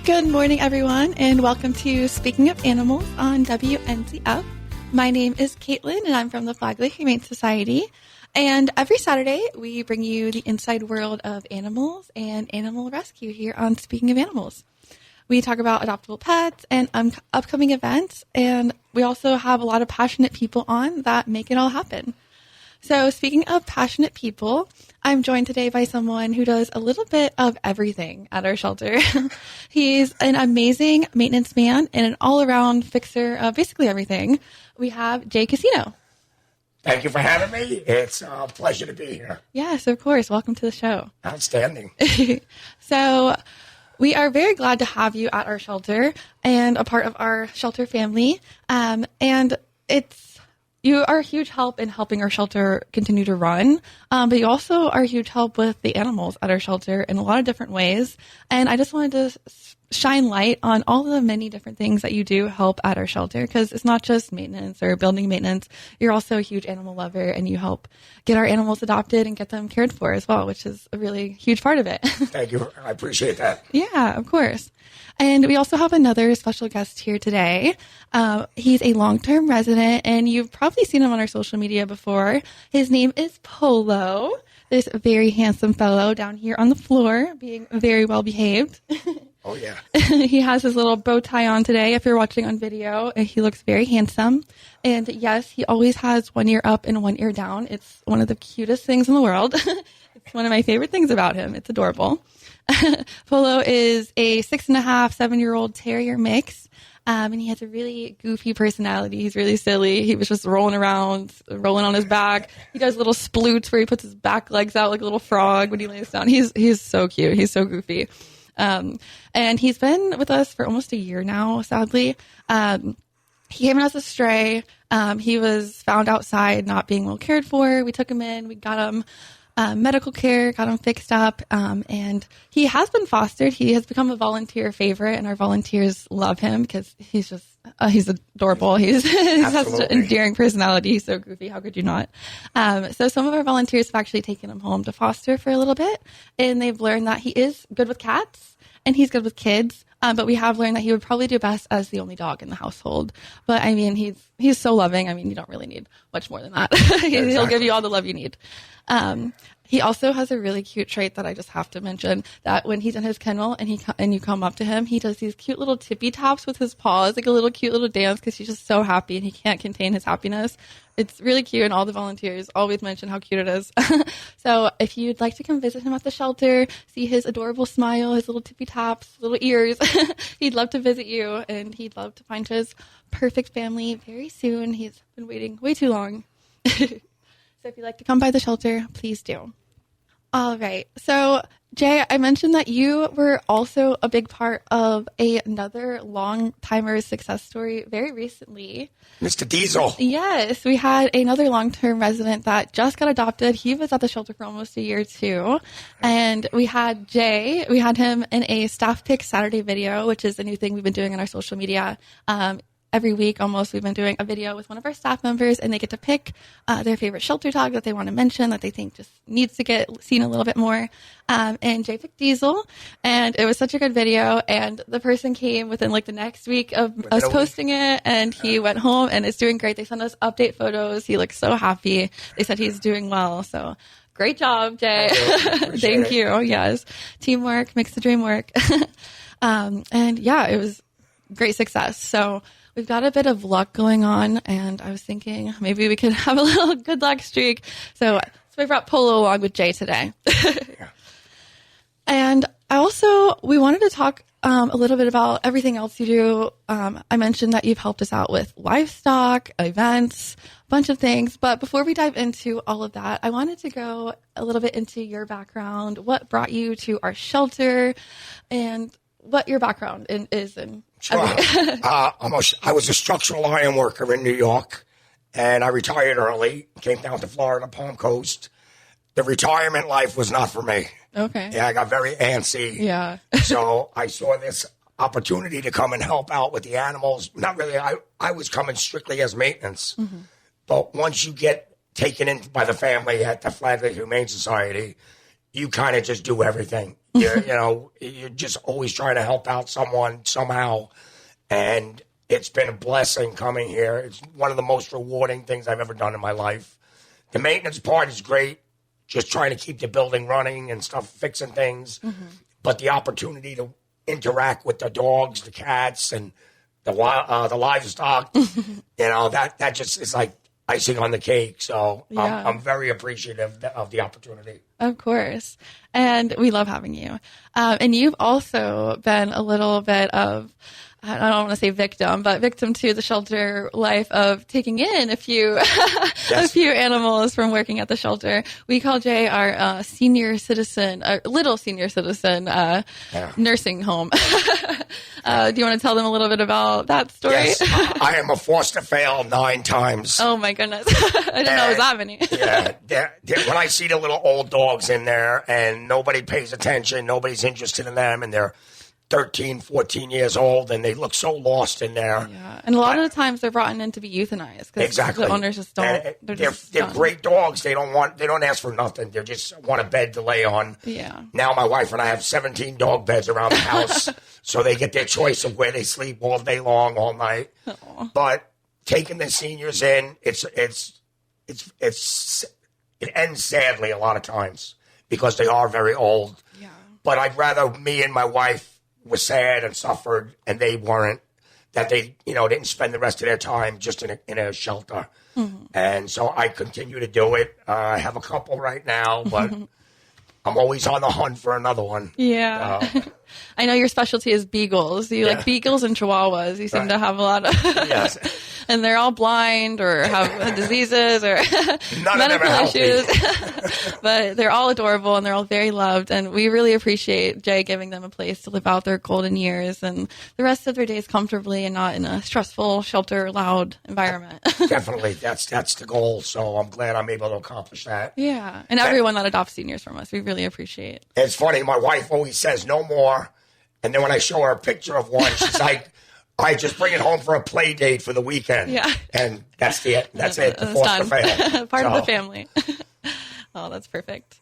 Good morning, everyone, and welcome to Speaking of Animals on WNCF. My name is Caitlin, and I'm from the Flagler Humane Society. And every Saturday, we bring you the inside world of animals and animal rescue here on Speaking of Animals. We talk about adoptable pets and upcoming events, and we also have a lot of passionate people on that make it all happen. So speaking of passionate people, I'm joined today by someone who does a little bit of everything at our shelter. He's an amazing maintenance man and an all-around fixer of basically everything. We have Jay Casino. Thank you for having me. It's a pleasure to be here. Yes, of course. Welcome to the show. Outstanding. So we are very glad to have you at our shelter and a part of our shelter family. You are a huge help in helping our shelter continue to run, but you also are a huge help with the animals at our shelter in a lot of different ways. And I just wanted to shine light on all the many different things that you do help at our shelter, because it's not just maintenance or building maintenance. You're also a huge animal lover, and you help get our animals adopted and get them cared for as well, which is a really huge part of it. Thank you. I appreciate that. Yeah, of course. And we also have another special guest here today. He's a long-term resident, and you've probably seen him on our social media before. His name is Polo, this very handsome fellow down here on the floor, being very well behaved. Oh, yeah. He has his little bow tie on today, if you're watching on video, and he looks very handsome. And yes, he always has one ear up and one ear down. It's one of the cutest things in the world. It's one of my favorite things about him. It's adorable. Polo is a 6.5, 7-year-old terrier mix, and he has a really goofy personality. He's really silly. He was just rolling around, rolling on his back. He does little sploots where he puts his back legs out like a little frog when he lays down. He's so cute. He's so goofy. And he's been with us for almost a year now, sadly. He came in as a stray. He was found outside not being well cared for. We took him in. We got him medical care, got him fixed up, and he has been fostered. He has become a volunteer favorite, and our volunteers love him because he's adorable. He has such an endearing personality. He's so goofy. How could you not? So some of our volunteers have actually taken him home to foster for a little bit, and they've learned that he is good with cats and he's good with kids. But we have learned that he would probably do best as the only dog in the household. But I mean, he's so loving. I mean, you don't really need much more than that. Exactly. He'll give you all the love you need. He also has a really cute trait that I just have to mention, that when he's in his kennel and you come up to him, he does these cute little tippy taps with his paws, like a little cute little dance, because he's just so happy and he can't contain his happiness. It's really cute, and all the volunteers always mention how cute it is. So if you'd like to come visit him at the shelter, see his adorable smile, his little tippy taps, little ears, he'd love to visit you, and he'd love to find his perfect family very soon. He's been waiting way too long. So if you'd like to come by the shelter, please do. All right. So, Jay, I mentioned that you were also a big part of another long-timer success story very recently. Mr. Diesel. Yes. We had another long-term resident that just got adopted. He was at the shelter for almost a year, too. And we had Jay. We had him in a staff pick Saturday video, which is a new thing we've been doing on our social media. Every week, almost, we've been doing a video with one of our staff members, and they get to pick their favorite shelter dog that they want to mention, that they think just needs to get seen a little bit more. And Jay picked Diesel, and it was such a good video. And the person came within like the next week of us posting it, and he went home, and it's doing great. They sent us update photos. He looks so happy. They said he's doing well. So great job, Jay. Thank you. Yes. Teamwork makes the dream work. And yeah, it was great success. So we've got a bit of luck going on, and I was thinking maybe we could have a little good luck streak. So we brought Polo along with Jay today. Yeah. And we wanted to talk a little bit about everything else you do. I mentioned that you've helped us out with livestock, events, a bunch of things. But before we dive into all of that, I wanted to go a little bit into your background, what brought you to our shelter, and what your background is in. Sure. I was a structural iron worker in New York, and I retired early, came down to Florida, Palm Coast. The retirement life was not for me. Okay. Yeah, I got very antsy. Yeah. So I saw this opportunity to come and help out with the animals. Not really. I was coming strictly as maintenance. Mm-hmm. But once you get taken in by the family at the Flagler Humane Society, you kind of just do everything. You're just always trying to help out someone somehow. And it's been a blessing coming here. It's one of the most rewarding things I've ever done in my life. The maintenance part is great, just trying to keep the building running and stuff, fixing things. Mm-hmm. But the opportunity to interact with the dogs, the cats, and the livestock, that just is like icing on the cake. So I'm very appreciative of the opportunity. Of course. And we love having you. And you've also been a little bit of, I don't want to say victim to the shelter life of taking in a few a few animals from working at the shelter. We call Jay our senior citizen, little senior citizen nursing home. Do you want to tell them a little bit about that story? Yes, I am a foster fail 9 times. Oh my goodness. I didn't know it was that many. When I see the little old dogs in there and nobody pays attention, nobody's interested in them, and they're 13, 14 years old, and they look so lost in there. Yeah, and a lot of the times they're brought in to be euthanized because exactly. The owners just don't. They're great dogs. They don't ask for nothing. They just want a bed to lay on. Yeah. Now my wife and I have 17 dog beds around the house, so they get their choice of where they sleep all day long, all night. Aww. But taking the seniors in, it ends sadly a lot of times because they are very old. Yeah. But I'd rather me and my wife were sad and suffered, and they weren't, that they, didn't spend the rest of their time just in a shelter. Mm-hmm. And so I continue to do it. I have a couple right now, but I'm always on the hunt for another one. Yeah. I know your specialty is beagles. You like beagles and chihuahuas. You seem to have a lot of... Yes. And they're all blind or have diseases or medical issues. But they're all adorable and they're all very loved. And we really appreciate Jay giving them a place to live out their golden years and the rest of their days comfortably and not in a stressful, shelter, loud environment. Definitely. That's the goal. So I'm glad I'm able to accomplish that. Yeah. And everyone that adopts seniors from us, we really appreciate. It's funny. My wife always says no more. And then when I show her a picture of one, she's like, I just bring it home for a play date for the weekend. Yeah. And that's it. That's it. The foster fail. Part of the family. Oh, that's perfect.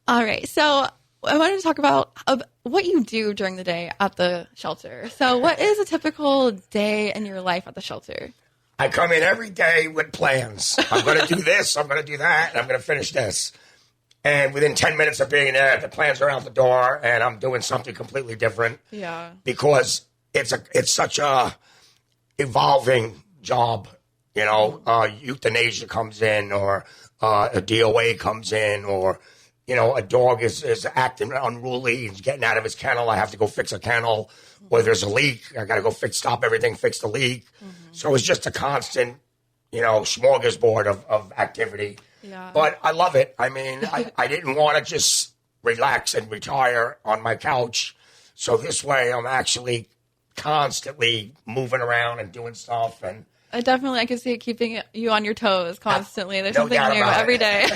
All right. So I wanted to talk about what you do during the day at the shelter. So what is a typical day in your life at the shelter? I come in every day with plans. I'm going to do this. I'm going to do that. And I'm going to finish this. And within 10 minutes of being there, the plans are out the door and I'm doing something completely different. Yeah. Because it's such a evolving job, euthanasia comes in or a DOA comes in or, a dog is acting unruly, he's getting out of his kennel, I have to go fix a kennel, or there's a leak, I got to go stop everything, fix the leak. Mm-hmm. So it's just a constant, smorgasbord of activity. Yeah. But I love it. I mean, I didn't want to just relax and retire on my couch. So this way I'm actually constantly moving around and doing stuff. And I can see it keeping you on your toes constantly. There's something new every day.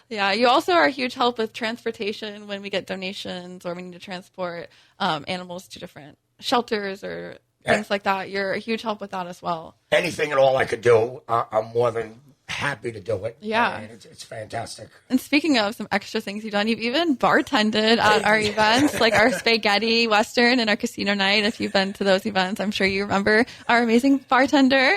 Yeah. You also are a huge help with transportation when we get donations or we need to transport animals to different shelters or things like that. You're a huge help with that as well. Anything at all I could do, I'm more than happy to do it. Yeah. I mean, it's fantastic. And speaking of some extra things you've done, you've even bartended at our events, like our Spaghetti Western and our casino night. If you've been to those events, I'm sure you remember our amazing bartender,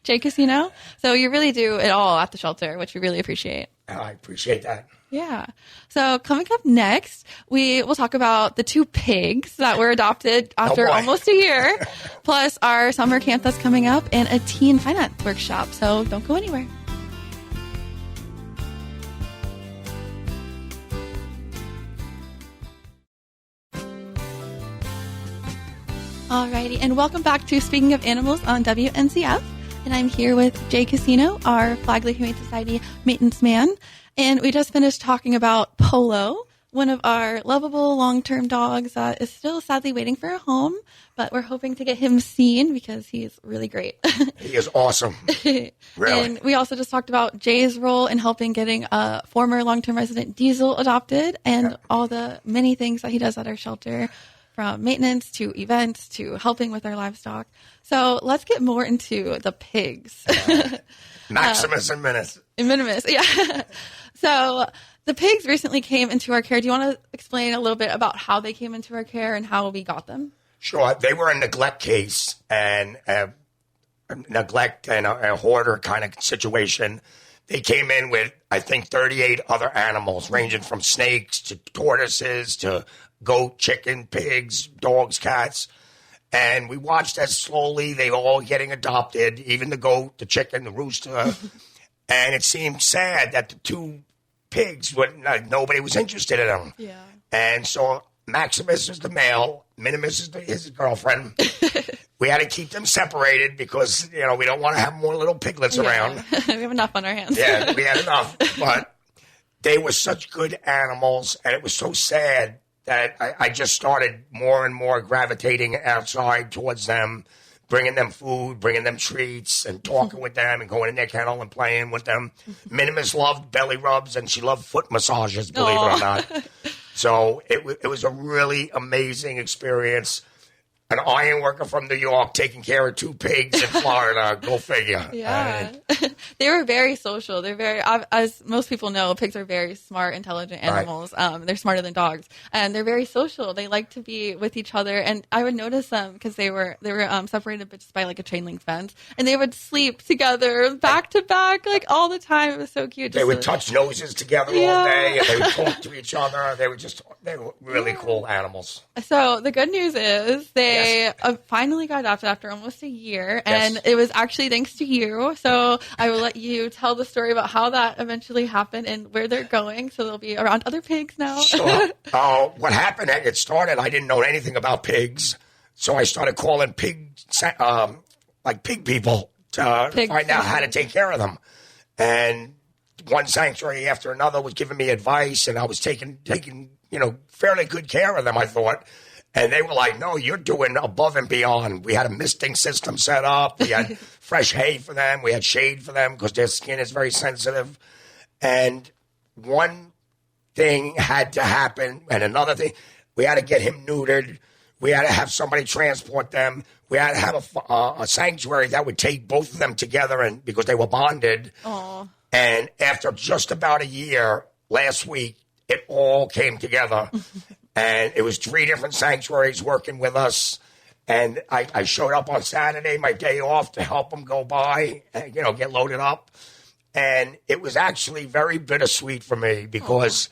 Jay Casino. So you really do it all at the shelter, which we really appreciate. I appreciate that. Yeah. So coming up next, we will talk about the 2 pigs that were adopted after almost a year, plus our summer camp that's coming up and a teen finance workshop. So don't go anywhere. Alrighty, and welcome back to Speaking of Animals on WNCF. And I'm here with Jay Casino, our Flagler Humane Society maintenance man. And we just finished talking about Polo, one of our lovable long-term dogs that is still sadly waiting for a home. But we're hoping to get him seen because he's really great. He is awesome. Really. And we also just talked about Jay's role in helping getting a former long-term resident Diesel adopted and all the many things that he does at our shelter, from maintenance to events to helping with our livestock. So let's get more into the pigs. Maximus and Minimus. Minimus, yeah. So the pigs recently came into our care. Do you want to explain a little bit about how they came into our care and how we got them? Sure. They were a neglect case and neglect and a hoarder kind of situation. They came in with, I think, 38 other animals, ranging from snakes to tortoises to goat, chicken, pigs, dogs, cats. And we watched as slowly they were all getting adopted, even the goat, the chicken, the rooster. And it seemed sad that the two pigs, nobody was interested in them. Yeah. And so Maximus is the male, Minimus is his girlfriend. We had to keep them separated because, we don't want to have more little piglets around. We have enough on our hands. Yeah, we had enough. But they were such good animals, and it was so sad that I just started more and more gravitating outside towards them, bringing them food, bringing them treats, and talking with them and going in their kennel and playing with them. Minimus loved belly rubs, and she loved foot massages, believe it or not. So it was a really amazing experience. An iron worker from New York taking care of two pigs in Florida. Go figure. Yeah. They were very social. They're very, as most people know, pigs are very smart, intelligent animals. Right. They're smarter than dogs. And they're very social. They like to be with each other. And I would notice them because they were separated just by like a chain link fence. And they would sleep together back to back like all the time. It was so cute. They would touch noses together all day. And they would talk to each other. They were really cool animals. So the good news is they finally got adopted after almost a year, and it was actually thanks to you. So I will let you tell the story about how that eventually happened and where they're going. So they'll be around other pigs now. Sure. What happened? It started. I didn't know anything about pigs, so I started calling pig people to find out how to take care of them. And one sanctuary after another was giving me advice, and I was taking fairly good care of them, I thought. And they were like, no, you're doing above and beyond. We had a misting system set up. We had fresh hay for them. We had shade for them because their skin is very sensitive. And one thing had to happen, and another thing, we had to get him neutered. We had to have somebody transport them. We had to have a sanctuary that would take both of them together, and because they were bonded. Aww. And after just about a year, last week, it all came together. And it was 3 different sanctuaries working with us. And I showed up on Saturday, my day off, to help them go by and, get loaded up. And it was actually very bittersweet for me because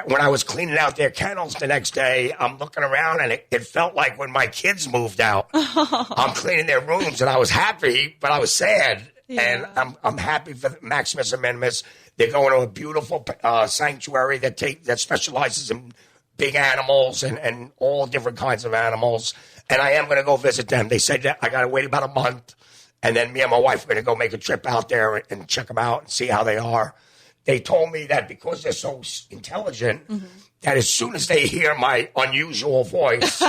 when I was cleaning out their kennels the next day, I'm looking around and it felt like when my kids moved out. I'm cleaning their rooms and I was happy, but I was sad. Yeah. And I'm happy for Maximus and Minimus. They're going to a beautiful sanctuary that specializes in big animals and all different kinds of animals. And I am going to go visit them. They said that I got to wait about a month. And then me and my wife are going to go make a trip out there and check them out and see how they are. They told me that because they're so intelligent, that as soon as they hear my unusual voice,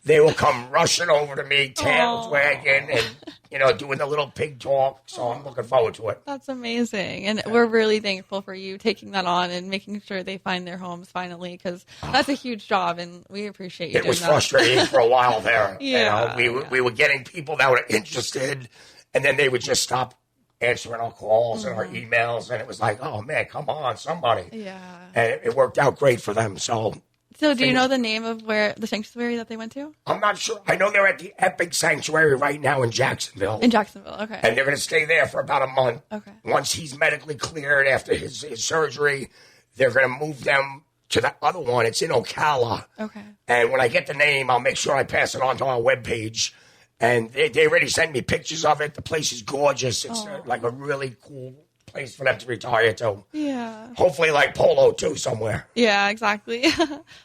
they will come rushing over to me, tails wagging, and, doing the little pig talk. So I'm looking forward to it. That's amazing. And we're really thankful for you taking that on and making sure they find their homes finally, because that's a huge job, and we appreciate you doing that. It was frustrating for a while there. Yeah. We were getting people that were interested, and then they would just stop answering our calls and our emails, and it was like, oh man, come on, somebody. Yeah. And it worked out great for them. So do you know the name of where the sanctuary that they went to? I'm not sure. I know they're at the Epic Sanctuary right now in Jacksonville. Okay. And they're going to stay there for about a month. Okay. Once he's medically cleared after his surgery, they're going to move them to the other one. It's in Ocala. Okay. And when I get the name, I'll make sure I pass it on to our webpage. And they already sent me pictures of it. The place is gorgeous. It's like a really cool place for them to retire to. Yeah. Hopefully like Polo, too, somewhere. Yeah, exactly.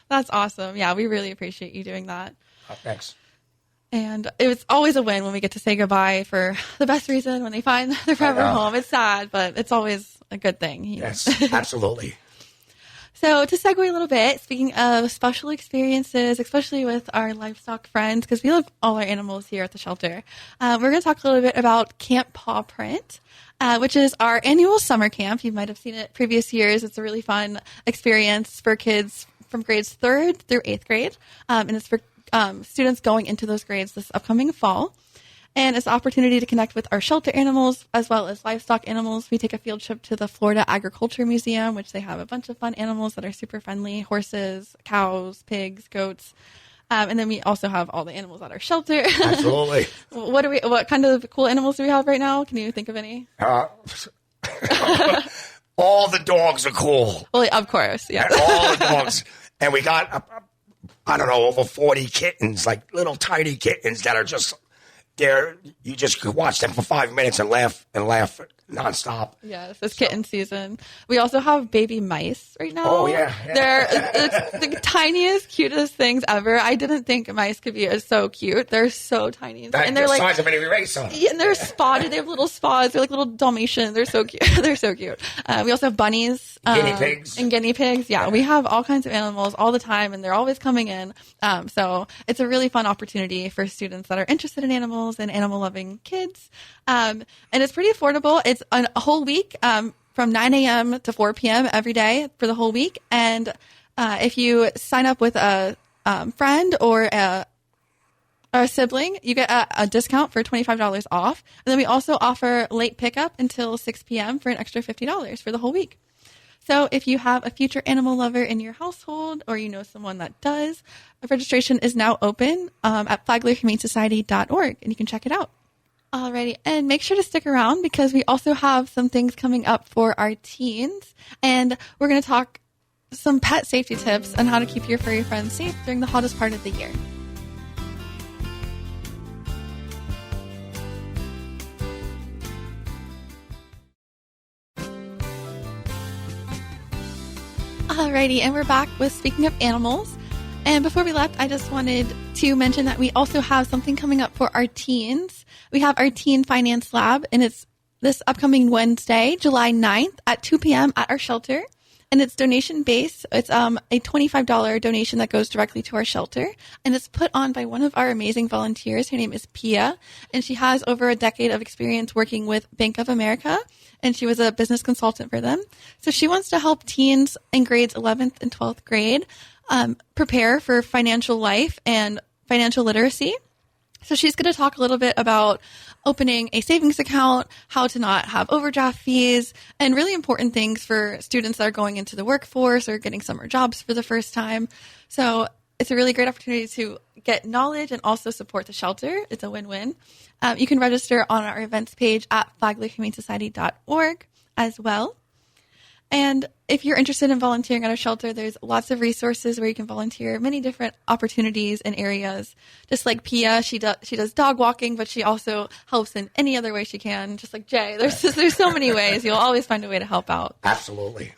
That's awesome. Yeah, we really appreciate you doing that. Thanks. And it was always a win when we get to say goodbye for the best reason, when they find their forever home. It's sad, but it's always a good thing. Yes, absolutely. So to segue a little bit, speaking of special experiences, especially with our livestock friends, because we love all our animals here at the shelter, we're going to talk a little bit about Camp Paw Print, which is our annual summer camp. You might have seen it previous years. It's a really fun experience for kids from grades 3rd through 8th grade, and it's for students going into those grades this upcoming fall. And it's an opportunity to connect with our shelter animals as well as livestock animals. We take a field trip to the Florida Agriculture Museum, which they have a bunch of fun animals that are super friendly: horses, cows, pigs, goats. And then we also have all the animals at our shelter. Absolutely. What kind of cool animals do we have right now? Can you think of any? All the dogs are cool. Well, of course, yeah. All the dogs. And we got, I don't know, over 40 kittens, like little tiny kittens that are just there. You just watch them for 5 minutes and laugh nonstop. Yes, it's kitten season. We also have baby mice right now. Oh, yeah. They're the tiniest, cutest things ever. I didn't think mice could be so cute. They're so tiny. And they're the size of an eraser. Yeah, and they're spotted. They have little spots. They're like little Dalmatians. They're so cute. They're so cute. We also have bunnies. Guinea pigs. And guinea pigs. Yeah, we have all kinds of animals all the time, and they're always coming in. So it's a really fun opportunity for students that are interested in animals and animal-loving kids. And it's pretty affordable. It's a whole week from 9 a.m. to 4 p.m. every day for the whole week. And if you sign up with a friend or a sibling, you get a discount for $25 off. And then we also offer late pickup until 6 p.m. for an extra $50 for the whole week. So if you have a future animal lover in your household or you know someone that does, registration is now open at flaglerbroadcasting.org, and you can check it out. Alrighty, and make sure to stick around because we also have some things coming up for our teens, and we're going to talk some pet safety tips on how to keep your furry friends safe during the hottest part of the year. Alrighty, and we're back with Speaking of Animals. And before we left, I just wanted to mention that we also have something coming up for our teens. We have our Teen Finance Lab, and it's this upcoming Wednesday, July 9th at 2 p.m. at our shelter. And it's donation-based. It's a $25 donation that goes directly to our shelter. And it's put on by one of our amazing volunteers. Her name is Pia, and she has over a decade of experience working with Bank of America, and she was a business consultant for them. So she wants to help teens in grades 11th and 12th grade prepare for financial life and financial literacy. So she's going to talk a little bit about opening a savings account, how to not have overdraft fees, and really important things for students that are going into the workforce or getting summer jobs for the first time. So it's a really great opportunity to get knowledge and also support the shelter. It's a win-win. You can register on our events page at flaglerbroadcasting.org as well. And if you're interested in volunteering at our shelter, there's lots of resources where you can volunteer, many different opportunities and areas. Just like Pia, she does dog walking, but she also helps in any other way she can. Just like Jay, there's so many ways. You'll always find a way to help out. Absolutely.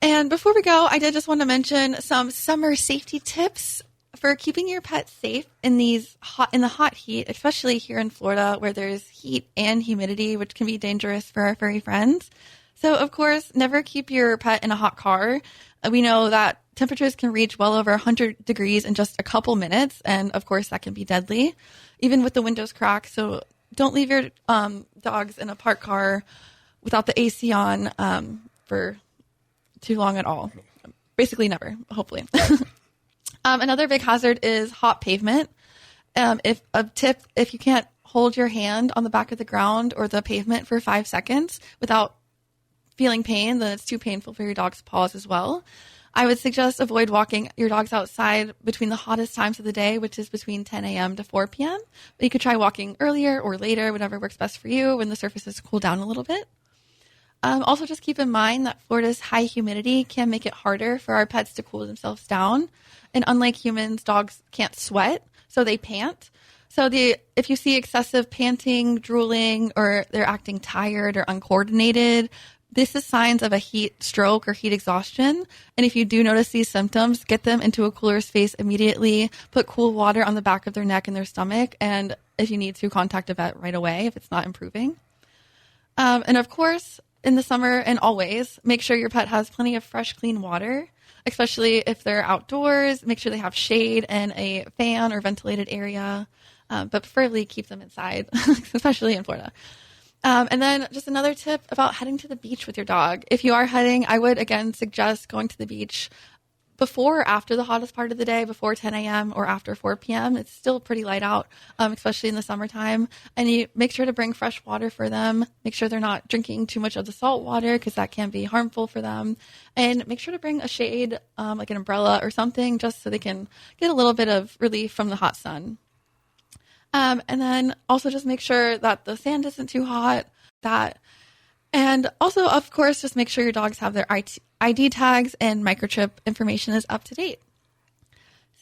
And before we go, I did just want to mention some summer safety tips for keeping your pets safe in the hot heat, especially here in Florida where there's heat and humidity, which can be dangerous for our furry friends. So, of course, never keep your pet in a hot car. We know that temperatures can reach well over 100 degrees in just a couple minutes, and of course that can be deadly, even with the windows cracked. So don't leave your dogs in a parked car without the AC on for too long at all. Basically never, hopefully. Another big hazard is hot pavement. If you can't hold your hand on the back of the ground or the pavement for 5 seconds without feeling pain, then it's too painful for your dog's paws as well. I would suggest avoid walking your dogs outside between the hottest times of the day, which is between 10 a.m. to 4 p.m. But you could try walking earlier or later, whatever works best for you when the surfaces cool down a little bit. Also, just keep in mind that Florida's high humidity can make it harder for our pets to cool themselves down. And unlike humans, dogs can't sweat, so they pant. So if you see excessive panting, drooling, or they're acting tired or uncoordinated, this is signs of a heat stroke or heat exhaustion. And if you do notice these symptoms, get them into a cooler space immediately. Put cool water on the back of their neck and their stomach. And if you need to, contact a vet right away if it's not improving. And of course, in the summer and always, make sure your pet has plenty of fresh, clean water, especially if they're outdoors. Make sure they have shade and a fan or ventilated area, but preferably keep them inside, especially in Florida. And then just another tip about heading to the beach with your dog. If you are heading, I would, again, suggest going to the beach before or after the hottest part of the day, before 10 a.m. or after 4 p.m. It's still pretty light out, especially in the summertime. And you make sure to bring fresh water for them. Make sure they're not drinking too much of the salt water because that can be harmful for them. And make sure to bring a shade, like an umbrella or something, just so they can get a little bit of relief from the hot sun. And then also just make sure that the sand isn't too hot. And also, of course, just make sure your dogs have their ID tags and microchip information is up to date.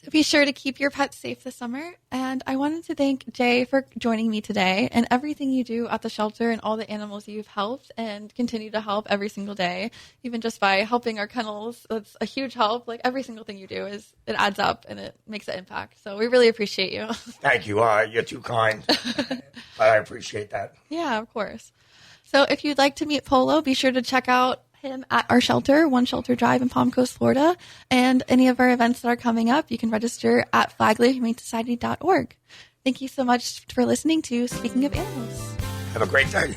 So be sure to keep your pets safe this summer. And I wanted to thank Jay for joining me today and everything you do at the shelter and all the animals you've helped and continue to help every single day, even just by helping our kennels. That's a huge help. Like every single thing you do it adds up and it makes an impact. So we really appreciate you. Thank you. You're too kind. But I appreciate that. Yeah, of course. So if you'd like to meet Polo, be sure to check out him at our shelter, One Shelter Drive in Palm Coast, Florida. And any of our events that are coming up, you can register at flaglerbroadcasting.org. Thank you so much for listening to Speaking of Animals. Have a great day.